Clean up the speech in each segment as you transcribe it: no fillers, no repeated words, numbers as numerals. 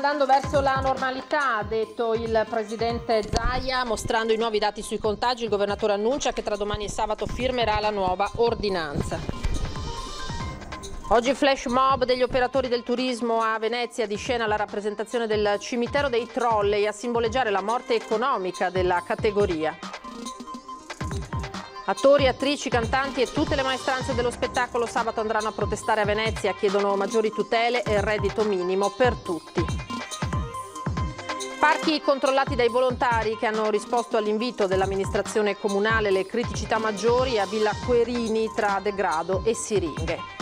andando verso la normalità, ha detto il presidente Zaia, mostrando i nuovi dati sui contagi. Il governatore annuncia che tra domani e sabato firmerà la nuova ordinanza. Oggi flash mob degli operatori del turismo a Venezia, di scena la rappresentazione del cimitero dei trolley a simboleggiare la morte economica della categoria. Attori, attrici, cantanti e tutte le maestranze dello spettacolo sabato andranno a protestare a Venezia, chiedono maggiori tutele e il reddito minimo per tutti. Parchi controllati dai volontari che hanno risposto all'invito dell'amministrazione comunale. Le criticità maggiori a Villa Querini tra degrado e siringhe.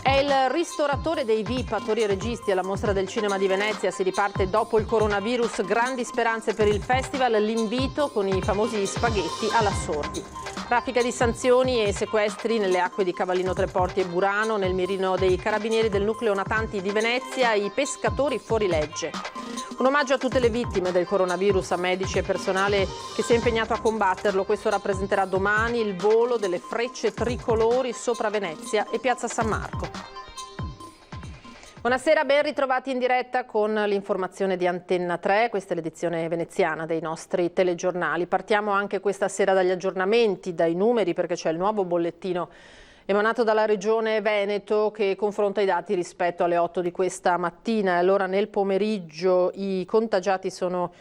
È il ristoratore dei VIP, attori e registi alla Mostra del Cinema di Venezia. Si riparte dopo il coronavirus, grandi speranze per il festival, l'invito con i famosi spaghetti alla Sordi. Traffica di sanzioni e sequestri nelle acque di Cavallino Treporti e Burano, nel mirino dei carabinieri del nucleo natanti di Venezia, i pescatori fuori legge. Un omaggio a tutte le vittime del coronavirus, a medici e personale che si è impegnato a combatterlo. Questo rappresenterà domani il volo delle frecce tricolori sopra Venezia e Piazza San Marco. Buonasera, ben ritrovati in diretta con l'informazione di Antenna 3, questa è l'edizione veneziana dei nostri telegiornali. Partiamo anche questa sera dagli aggiornamenti, dai numeri, perché c'è il nuovo bollettino emanato dalla Regione Veneto che confronta i dati rispetto alle 8 di questa mattina. Allora nel pomeriggio i contagiati sono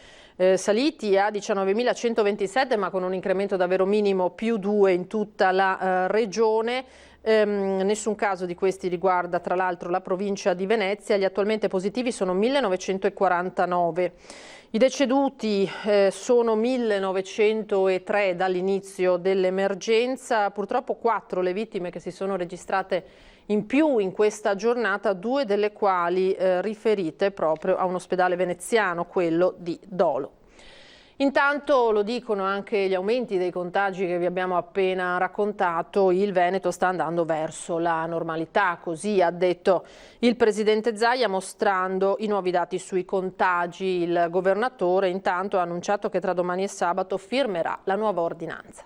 saliti a 19.127, ma con un incremento davvero minimo, più 2 in tutta la regione. Nessun caso di questi riguarda tra l'altro la provincia di Venezia. Gli attualmente positivi sono 1949. I deceduti sono 1903 dall'inizio dell'emergenza. Purtroppo 4 le vittime che si sono registrate in più in questa giornata, 2 delle quali riferite proprio a un ospedale veneziano, quello di Dolo. Intanto, lo dicono anche gli aumenti dei contagi che vi abbiamo appena raccontato, il Veneto sta andando verso la normalità, così ha detto il presidente Zaia, mostrando i nuovi dati sui contagi. Il governatore intanto ha annunciato che tra domani e sabato firmerà la nuova ordinanza.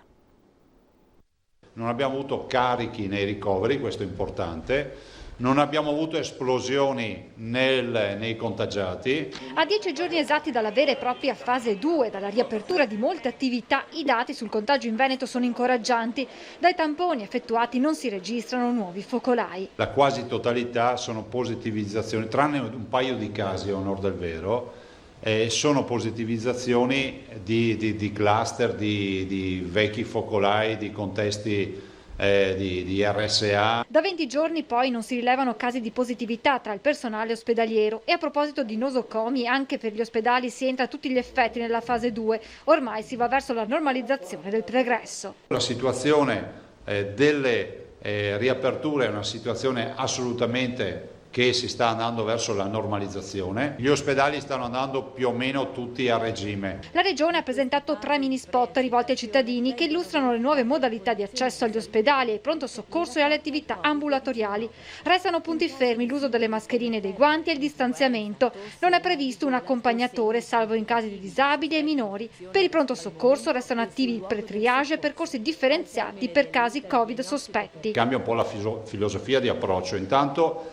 Non abbiamo avuto carichi nei ricoveri, questo è importante. Non abbiamo avuto esplosioni nei contagiati. A 10 giorni esatti dalla vera e propria fase 2, dalla riapertura di molte attività, i dati sul contagio in Veneto sono incoraggianti. Dai tamponi effettuati non si registrano nuovi focolai. La quasi totalità sono positivizzazioni, tranne un paio di casi a onor del vero, sono positivizzazioni di cluster, di vecchi focolai, di contesti di RSA. Da 20 giorni poi non si rilevano casi di positività tra il personale ospedaliero e a proposito di nosocomi, anche per gli ospedali si entra a tutti gli effetti nella fase 2, ormai si va verso la normalizzazione del pregresso. La situazione delle riaperture è una situazione assolutamente che si sta andando verso la normalizzazione. Gli ospedali stanno andando più o meno tutti a regime. La Regione ha presentato 3 mini spot rivolti ai cittadini che illustrano le nuove modalità di accesso agli ospedali, ai pronto soccorso e alle attività ambulatoriali. Restano punti fermi l'uso delle mascherine e dei guanti e il distanziamento. Non è previsto un accompagnatore, salvo in casi di disabili e minori. Per il pronto soccorso restano attivi il pre-triage e percorsi differenziati per casi Covid sospetti. Cambia un po' la filosofia di approccio. Intanto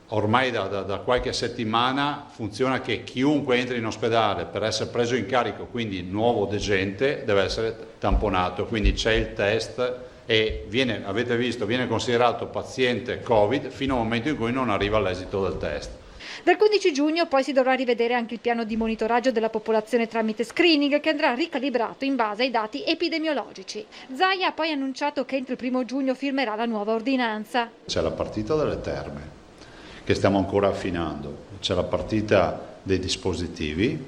ormai da qualche settimana funziona che chiunque entri in ospedale per essere preso in carico, quindi nuovo degente, deve essere tamponato, quindi c'è il test e avete visto, viene considerato paziente Covid fino al momento in cui non arriva all'esito del test. Dal 15 giugno poi si dovrà rivedere anche il piano di monitoraggio della popolazione tramite screening, che andrà ricalibrato in base ai dati epidemiologici. Zaia ha poi annunciato che entro il 1 giugno firmerà la nuova ordinanza. C'è la partita delle terme che stiamo ancora affinando, c'è la partita dei dispositivi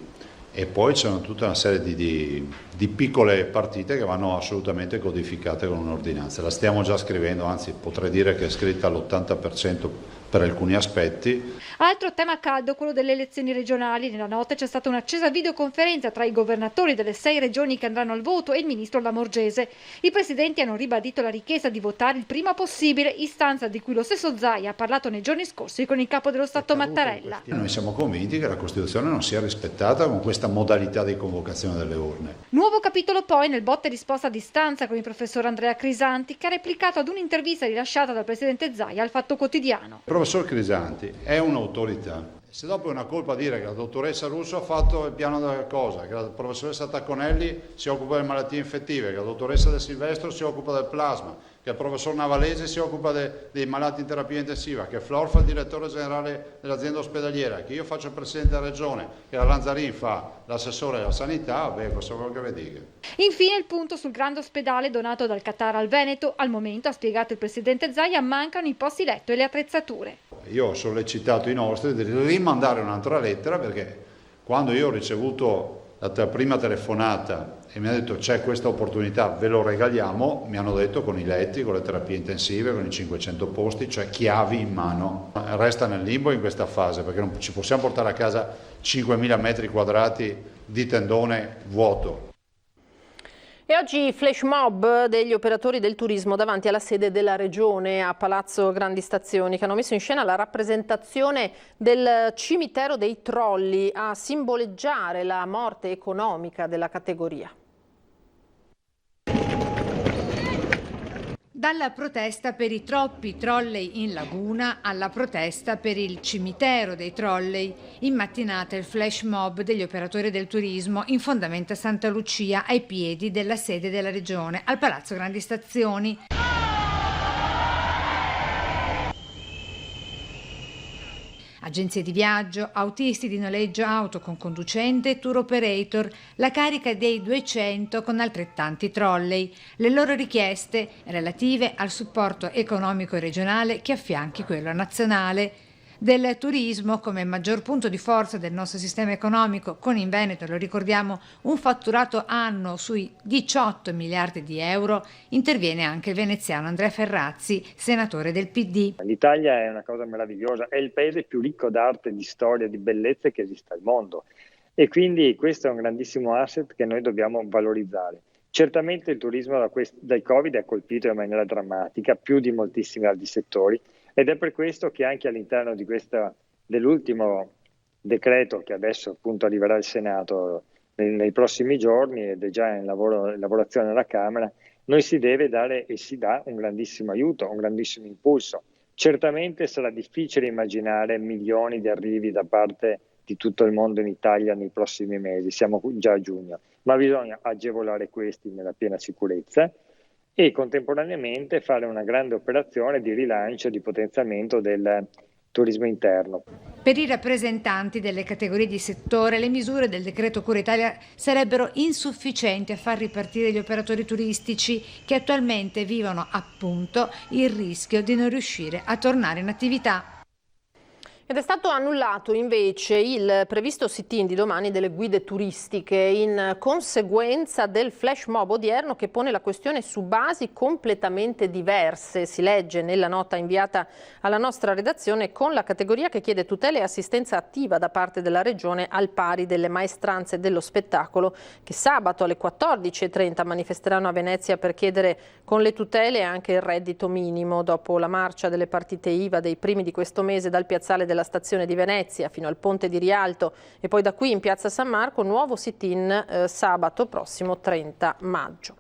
e poi c'è tutta una serie di piccole partite che vanno assolutamente codificate con un'ordinanza. La stiamo già scrivendo, anzi potrei dire che è scritta all'80% per alcuni aspetti. Altro tema caldo, quello delle elezioni regionali. Nella notte c'è stata un'accesa videoconferenza tra i governatori delle 6 regioni che andranno al voto e il ministro Lamorgese. I presidenti hanno ribadito la richiesta di votare il prima possibile, istanza di cui lo stesso Zaia ha parlato nei giorni scorsi con il capo dello Stato Mattarella. Noi siamo convinti che la Costituzione non sia rispettata con questa modalità di convocazione delle urne. Nuovo capitolo poi nel botta e risposta a distanza con il professor Andrea Crisanti, che ha replicato ad un'intervista rilasciata dal presidente Zaia al Fatto Quotidiano. Il professor Crisanti è un'autorità Se dopo è una colpa dire che la dottoressa Russo ha fatto il piano della cosa, che la professoressa Tacconelli si occupa delle malattie infettive, che la dottoressa De Silvestro si occupa del plasma, che il professor Navalese si occupa dei malati in terapia intensiva, che Flor fa il direttore generale dell'azienda ospedaliera, che io faccio il presidente della regione, che la Lanzarin fa l'assessore alla sanità, questo è quello che vi dico. Infine il punto sul grande ospedale donato dal Qatar al Veneto. Al momento, ha spiegato il presidente Zaia, mancano i posti letto e le attrezzature. Io ho sollecitato i nostri di rimandare un'altra lettera, perché quando io ho ricevuto la prima telefonata e mi ha detto c'è questa opportunità, ve lo regaliamo, mi hanno detto con i letti, con le terapie intensive, con i 500 posti, cioè chiavi in mano. Resta nel limbo in questa fase, perché non ci possiamo portare a casa 5.000 metri quadrati di tendone vuoto. E oggi flash mob degli operatori del turismo davanti alla sede della Regione a Palazzo Grandi Stazioni, che hanno messo in scena la rappresentazione del cimitero dei trolli a simboleggiare la morte economica della categoria. Dalla protesta per i troppi trolley in laguna alla protesta per il cimitero dei trolley, in mattinata il flash mob degli operatori del turismo in fondamenta Santa Lucia ai piedi della sede della Regione al Palazzo Grandi Stazioni. Agenzie di viaggio, autisti di noleggio auto con conducente e tour operator, la carica dei 200 con altrettanti trolley. Le loro richieste relative al supporto economico regionale che affianchi quello nazionale. Del turismo come maggior punto di forza del nostro sistema economico, con in Veneto, lo ricordiamo, un fatturato annuo sui 18 miliardi di euro, interviene anche il veneziano Andrea Ferrazzi, senatore del PD. L'Italia è una cosa meravigliosa, è il paese più ricco d'arte, di storia, di bellezze che esista al mondo e quindi questo è un grandissimo asset che noi dobbiamo valorizzare. Certamente il turismo dal Covid è colpito in maniera drammatica, più di moltissimi altri settori, ed è per questo che anche all'interno dell'ultimo decreto che adesso appunto arriverà al Senato nei prossimi giorni ed è già in lavorazione alla Camera, noi si deve dare e si dà un grandissimo aiuto, un grandissimo impulso. Certamente sarà difficile immaginare milioni di arrivi da parte di tutto il mondo in Italia nei prossimi mesi, siamo già a giugno, ma bisogna agevolare questi nella piena sicurezza e contemporaneamente fare una grande operazione di rilancio e di potenziamento del turismo interno. Per i rappresentanti delle categorie di settore, le misure del decreto Cura Italia sarebbero insufficienti a far ripartire gli operatori turistici che attualmente vivono appunto il rischio di non riuscire a tornare in attività. Ed è stato annullato invece il previsto sit-in di domani delle guide turistiche in conseguenza del flash mob odierno che pone la questione su basi completamente diverse. Si legge nella nota inviata alla nostra redazione con la categoria che chiede tutela e assistenza attiva da parte della Regione al pari delle maestranze dello spettacolo che sabato alle 14:30 manifesteranno a Venezia per chiedere con le tutele anche il reddito minimo dopo la marcia delle partite IVA dei primi di questo mese dal piazzale della stazione di Venezia fino al ponte di Rialto e poi da qui in piazza San Marco, nuovo sit-in sabato prossimo 30 maggio.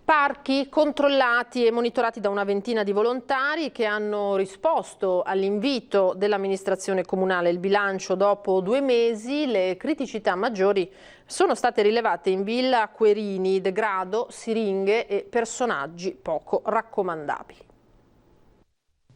Parchi controllati e monitorati da una ventina di volontari che hanno risposto all'invito dell'amministrazione comunale. Il bilancio dopo 2 mesi, le criticità maggiori sono state rilevate in Villa Querini, degrado, siringhe e personaggi poco raccomandabili.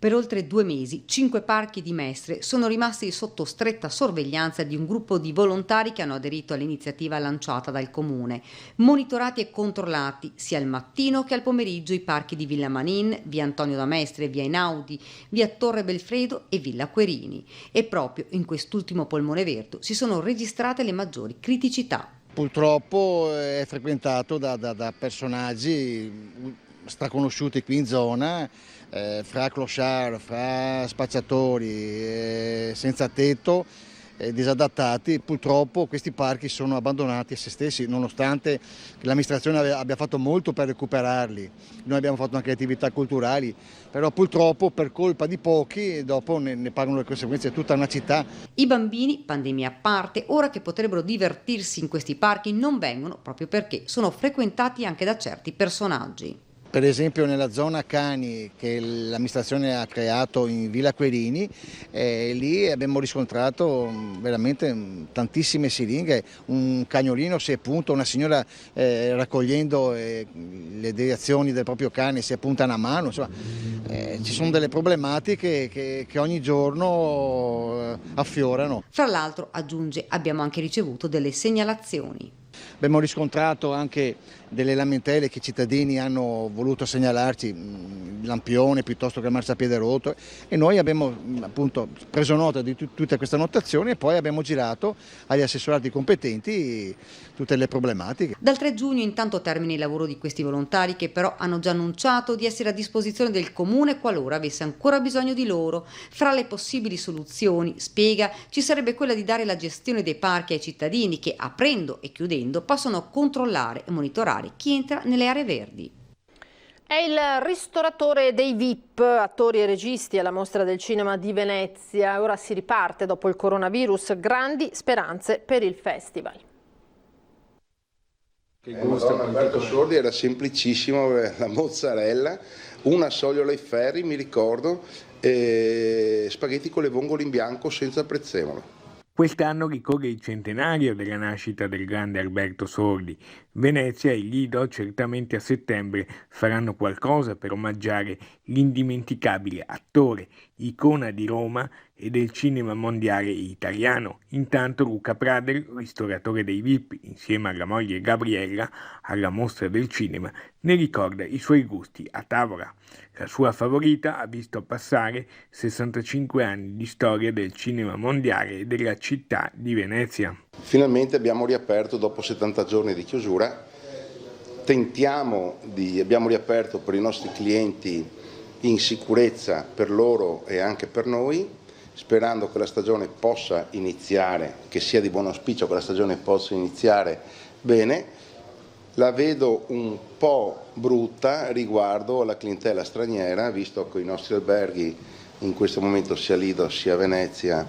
Per oltre 2 mesi, 5 parchi di Mestre sono rimasti sotto stretta sorveglianza di un gruppo di volontari che hanno aderito all'iniziativa lanciata dal Comune. Monitorati e controllati sia al mattino che al pomeriggio i parchi di Villa Manin, via Antonio da Mestre, via Einaudi, via Torre Belfredo e Villa Querini. E proprio in quest'ultimo polmone verde si sono registrate le maggiori criticità. Purtroppo è frequentato da personaggi straconosciuti qui in zona, fra clochard, fra spacciatori, senza tetto, disadattati. Purtroppo questi parchi sono abbandonati a se stessi, nonostante l'amministrazione abbia fatto molto per recuperarli. Noi abbiamo fatto anche attività culturali, però purtroppo per colpa di pochi dopo ne pagano le conseguenze tutta una città. I bambini, pandemia a parte, ora che potrebbero divertirsi in questi parchi non vengono proprio perché sono frequentati anche da certi personaggi. Per esempio nella zona cani che l'amministrazione ha creato in Villa Querini, lì abbiamo riscontrato veramente tantissime siringhe, un cagnolino si è punto, una signora raccogliendo le deviazioni del proprio cane si è punta una mano, insomma ci sono delle problematiche che ogni giorno affiorano. Fra l'altro, aggiunge, abbiamo anche ricevuto delle segnalazioni. Abbiamo riscontrato anche delle lamentele che i cittadini hanno voluto segnalarci, il lampione piuttosto che il marciapiede rotto, e noi abbiamo appunto preso nota di tutte queste annotazioni e poi abbiamo girato agli assessorati competenti tutte le problematiche. Dal 3 giugno intanto termina il lavoro di questi volontari, che però hanno già annunciato di essere a disposizione del comune qualora avesse ancora bisogno di loro. Fra le possibili soluzioni, spiega, ci sarebbe quella di dare la gestione dei parchi ai cittadini che, aprendo e chiudendo, possono controllare e monitorare chi entra nelle aree verdi. È il ristoratore dei VIP, attori e registi alla Mostra del Cinema di Venezia. Ora si riparte dopo il coronavirus, grandi speranze per il festival. Madonna, Alberto Sordi era semplicissimo, la mozzarella, una sogliola ai ferri, mi ricordo, e spaghetti con le vongole in bianco senza prezzemolo. Quest'anno ricorre il centenario della nascita del grande Alberto Sordi. Venezia e Lido certamente a settembre faranno qualcosa per omaggiare l'indimenticabile attore, icona di Roma e del cinema mondiale italiano. Intanto Luca Prader, ristoratore dei VIP, insieme alla moglie Gabriella, alla Mostra del Cinema, ne ricorda i suoi gusti a tavola. La sua favorita ha visto passare 65 anni di storia del cinema mondiale e della città di Venezia. Finalmente abbiamo riaperto dopo 70 giorni di chiusura, abbiamo riaperto per i nostri clienti in sicurezza per loro e anche per noi, sperando che la stagione possa iniziare, che sia di buon auspicio che la stagione possa iniziare bene. La vedo un po' brutta riguardo alla clientela straniera, visto che i nostri alberghi in questo momento sia Lido sia Venezia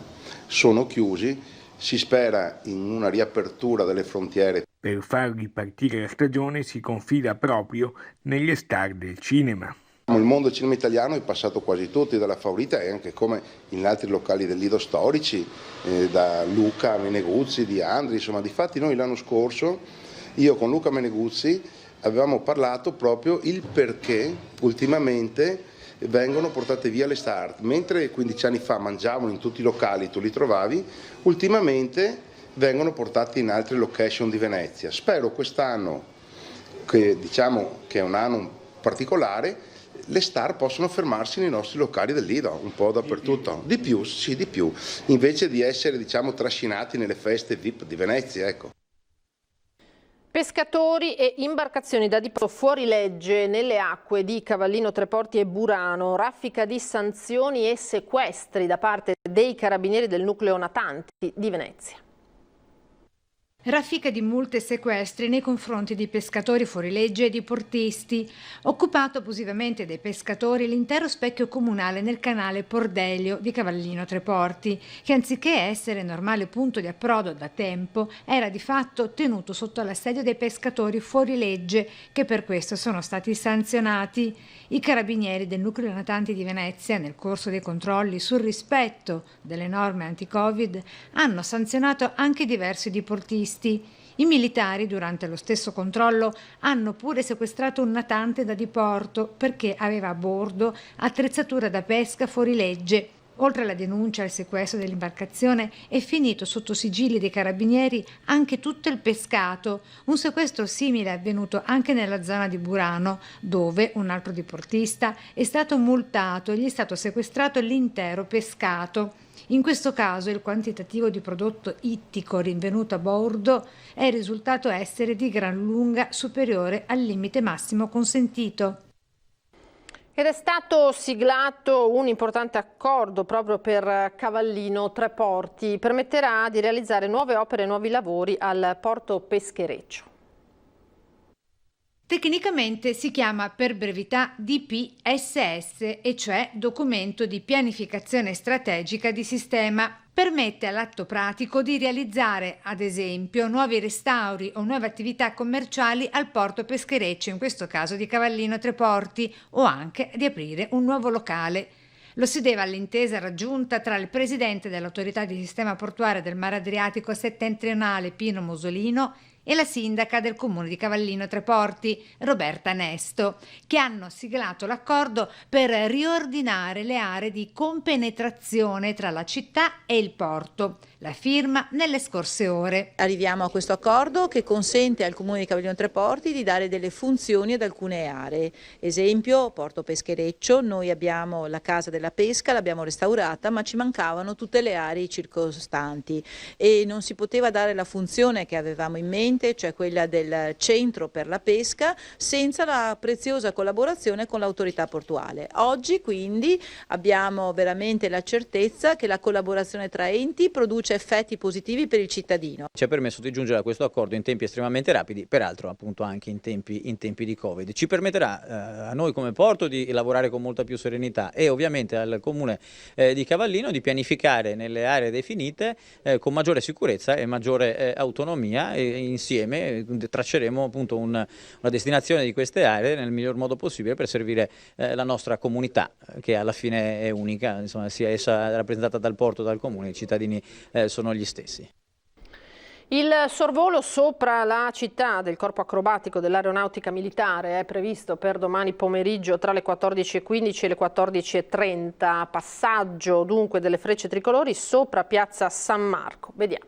sono chiusi. Si spera in una riapertura delle frontiere. Per far ripartire la stagione si confida proprio nelle star del cinema. Il mondo del cinema italiano è passato quasi tutti dalla Favorita e anche come in altri locali del Lido storici, da Luca Meneguzzi, di Andri, insomma, difatti noi l'anno scorso, io con Luca Meneguzzi avevamo parlato proprio il perché ultimamente vengono portate via le star, mentre 15 anni fa mangiavano in tutti i locali, tu li trovavi, ultimamente vengono portati in altre location di Venezia. Spero quest'anno, che diciamo che è un anno particolare, le star possono fermarsi nei nostri locali del Lido, un po' dappertutto, di più, sì, di più, invece di essere, diciamo, trascinati nelle feste VIP di Venezia, ecco. Pescatori e imbarcazioni da diporto fuori legge nelle acque di Cavallino Treporti e Burano, raffica di sanzioni e sequestri da parte dei carabinieri del nucleo natanti di Venezia. Raffica di multe e sequestri nei confronti di pescatori fuorilegge e di portisti. Occupato abusivamente dai pescatori l'intero specchio comunale nel canale Pordelio di Cavallino Treporti, che anziché essere normale punto di approdo da tempo, era di fatto tenuto sotto l'assedio dei pescatori fuorilegge, che per questo sono stati sanzionati. I carabinieri del nucleo natanti di Venezia, nel corso dei controlli sul rispetto delle norme anti-Covid, hanno sanzionato anche diversi diportisti. I militari, durante lo stesso controllo, hanno pure sequestrato un natante da diporto perché aveva a bordo attrezzatura da pesca fuori legge. Oltre alla denuncia e al sequestro dell'imbarcazione, è finito sotto sigilli dei carabinieri anche tutto il pescato. Un sequestro simile è avvenuto anche nella zona di Burano, dove un altro diportista è stato multato e gli è stato sequestrato l'intero pescato. In questo caso il quantitativo di prodotto ittico rinvenuto a bordo è risultato essere di gran lunga superiore al limite massimo consentito. Ed è stato siglato un importante accordo proprio per Cavallino Treporti, permetterà di realizzare nuove opere e nuovi lavori al porto peschereccio. Tecnicamente si chiama per brevità DPSS, e cioè Documento di Pianificazione Strategica di Sistema. permette all'atto pratico di realizzare, ad esempio, nuovi restauri o nuove attività commerciali al porto peschereccio, in questo caso di Cavallino Treporti, o anche di aprire un nuovo locale. Lo si deve all'intesa raggiunta tra il presidente dell'autorità di sistema portuale del Mare Adriatico settentrionale Pino Musolino e la sindaca del comune di Cavallino Treporti, Roberta Nesto, che hanno siglato l'accordo per riordinare le aree di compenetrazione tra la città e il porto. La firma nelle scorse ore. Arriviamo a questo accordo che consente al comune di Cavallino Treporti di dare delle funzioni ad alcune aree. Esempio, Porto Peschereccio, noi abbiamo la casa della pesca, l'abbiamo restaurata, ma ci mancavano tutte le aree circostanti e non si poteva dare la funzione che avevamo in mente, cioè quella del centro per la pesca, senza la preziosa collaborazione con l'autorità portuale. Oggi quindi abbiamo veramente la certezza che la collaborazione tra enti produce effetti positivi per il cittadino. Ci ha permesso di giungere a questo accordo in tempi estremamente rapidi, peraltro appunto anche in tempi di Covid. Ci permetterà a noi come porto di lavorare con molta più serenità e ovviamente al comune di Cavallino di pianificare nelle aree definite con maggiore sicurezza e maggiore autonomia, e insieme tracceremo appunto una destinazione di queste aree nel miglior modo possibile per servire la nostra comunità, che alla fine è unica, insomma, sia essa rappresentata dal porto o dal comune, i cittadini sono gli stessi. Il sorvolo sopra la città del corpo acrobatico dell'aeronautica militare è previsto per domani pomeriggio tra le 14:15 e le 14:30. Passaggio dunque delle frecce tricolori sopra piazza San Marco. Vediamo.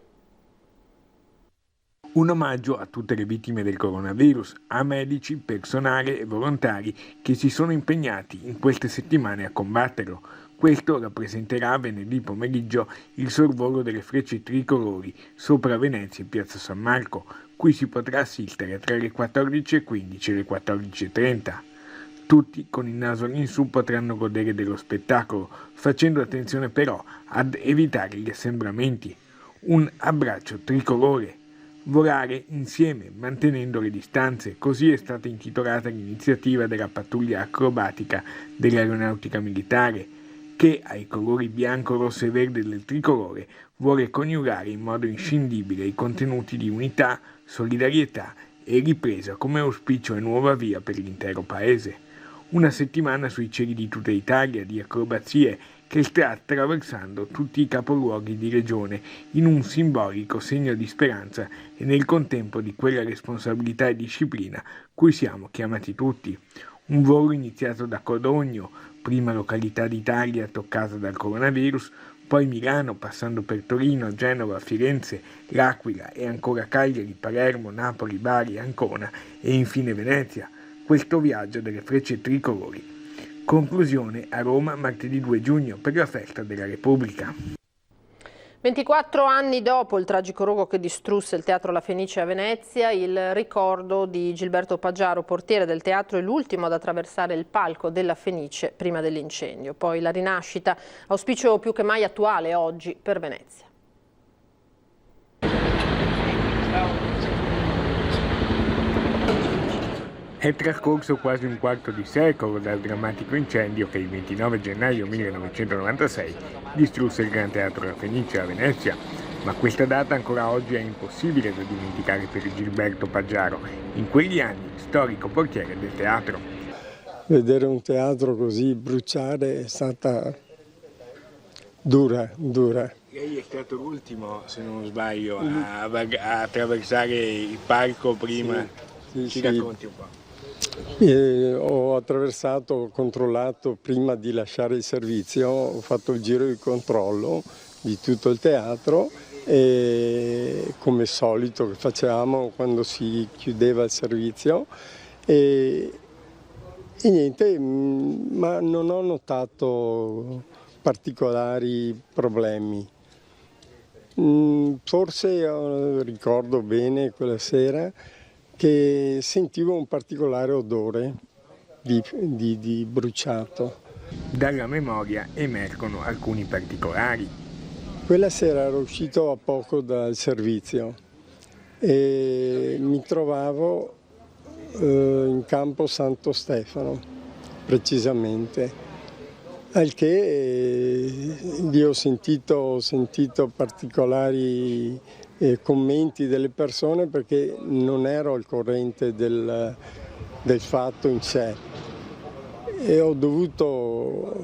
Un omaggio a tutte le vittime del coronavirus, a medici, personale e volontari che si sono impegnati in queste settimane a combatterlo. Questo rappresenterà venerdì pomeriggio il sorvolo delle frecce tricolori sopra Venezia e piazza San Marco, cui si potrà assistere tra le 14:15 e le 14:30. Tutti con il naso all'insù potranno godere dello spettacolo, facendo attenzione però ad evitare gli assembramenti. Un abbraccio tricolore. Volare insieme, mantenendo le distanze, così è stata intitolata l'iniziativa della pattuglia acrobatica dell'aeronautica militare, che ai colori bianco, rosso e verde del tricolore vuole coniugare in modo inscindibile i contenuti di unità, solidarietà e ripresa come auspicio e nuova via per l'intero paese. Una settimana sui cieli di tutta Italia di acrobazie che sta attraversando tutti i capoluoghi di regione in un simbolico segno di speranza e nel contempo di quella responsabilità e disciplina cui siamo chiamati tutti. Un volo iniziato da Codogno, prima località d'Italia toccata dal coronavirus, poi Milano, passando per Torino, Genova, Firenze, L'Aquila e ancora Cagliari, Palermo, Napoli, Bari, Ancona e infine Venezia. Questo viaggio delle frecce tricolori. Conclusione a Roma martedì 2 giugno per la festa della Repubblica. 24 anni dopo il tragico rogo che distrusse il Teatro La Fenice a Venezia, il ricordo di Gilberto Paggiaro, portiere del teatro, è l'ultimo ad attraversare il palco della Fenice prima dell'incendio. Poi la rinascita, auspicio più che mai attuale oggi per Venezia. È trascorso quasi un quarto di secolo dal drammatico incendio che il 29 gennaio 1996 distrusse il Gran Teatro La Fenice a Venezia, ma questa data ancora oggi è impossibile da dimenticare per Gilberto Paggiaro, in quegli anni storico portiere del teatro. Vedere un teatro così bruciare è stata dura. Lei è stato l'ultimo, se non sbaglio, a attraversare il palco prima. Ci racconti un po'. Ho attraversato, ho controllato prima di lasciare il servizio, ho fatto il giro di controllo di tutto il teatro e come solito che facevamo quando si chiudeva il servizio e niente, ma non ho notato particolari problemi. Forse ricordo bene quella sera che sentivo un particolare odore di bruciato. Dalla memoria emergono alcuni particolari. Quella sera ero uscito a poco dal servizio e mi trovavo in campo Santo Stefano, precisamente. Al che io ho sentito particolari commenti delle persone perché non ero al corrente del fatto in sé e ho dovuto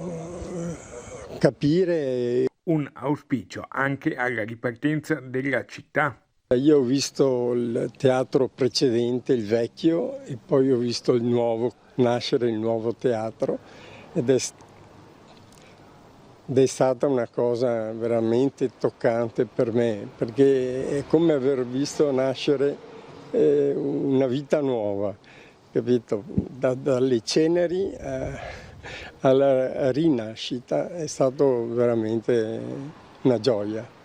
capire. Un auspicio anche alla ripartenza della città. Io ho visto il teatro precedente, il vecchio, e poi ho visto il nuovo, nascere il nuovo teatro ed è stata una cosa veramente toccante per me, perché è come aver visto nascere una vita nuova, capito? Dalle ceneri alla rinascita è stato veramente una gioia.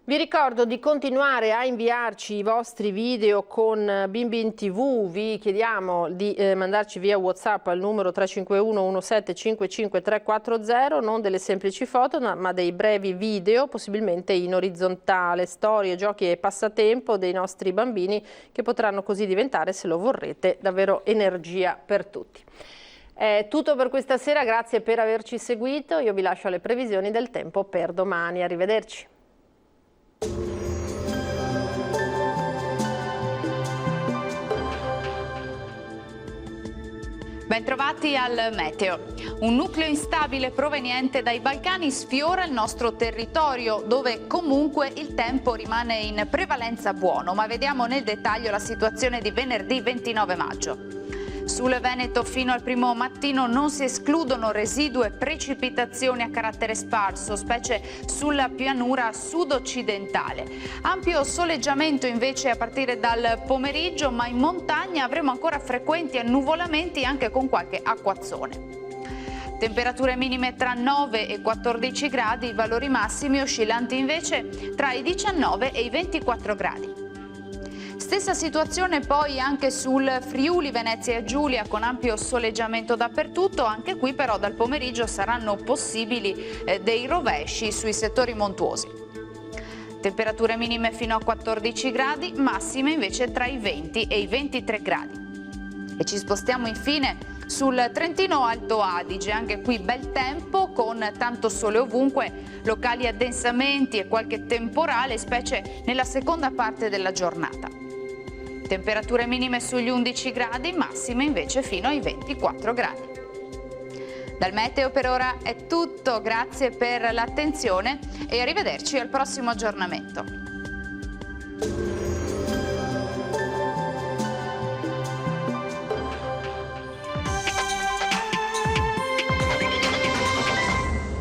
Vi ricordo di continuare a inviarci i vostri video con Bimbi in TV, vi chiediamo di mandarci via WhatsApp al numero 351 1755 340, non delle semplici foto ma dei brevi video, possibilmente in orizzontale, storie, giochi e passatempo dei nostri bambini che potranno così diventare, se lo vorrete, davvero energia per tutti. È tutto per questa sera, grazie per averci seguito, io vi lascio alle previsioni del tempo per domani, arrivederci. Bentrovati al meteo. Un nucleo instabile proveniente dai Balcani sfiora il nostro territorio, dove comunque il tempo rimane in prevalenza buono, ma vediamo nel dettaglio la situazione di venerdì 29 maggio. Sul Veneto fino al primo mattino non si escludono residue precipitazioni a carattere sparso, specie sulla pianura sud-occidentale. Ampio soleggiamento invece a partire dal pomeriggio, ma in montagna avremo ancora frequenti annuvolamenti anche con qualche acquazzone. Temperature minime tra 9 e 14 gradi, valori massimi oscillanti invece tra i 19 e i 24 gradi. Stessa situazione poi anche sul Friuli Venezia Giulia, con ampio soleggiamento dappertutto, anche qui però dal pomeriggio saranno possibili dei rovesci sui settori montuosi. Temperature minime fino a 14 gradi, massime invece tra i 20 e i 23 gradi. E ci spostiamo infine sul Trentino Alto Adige, anche qui bel tempo con tanto sole ovunque, locali addensamenti e qualche temporale, specie nella seconda parte della giornata. Temperature minime sugli 11 gradi, massime invece fino ai 24 gradi. Dal meteo per ora è tutto, grazie per l'attenzione e arrivederci al prossimo aggiornamento.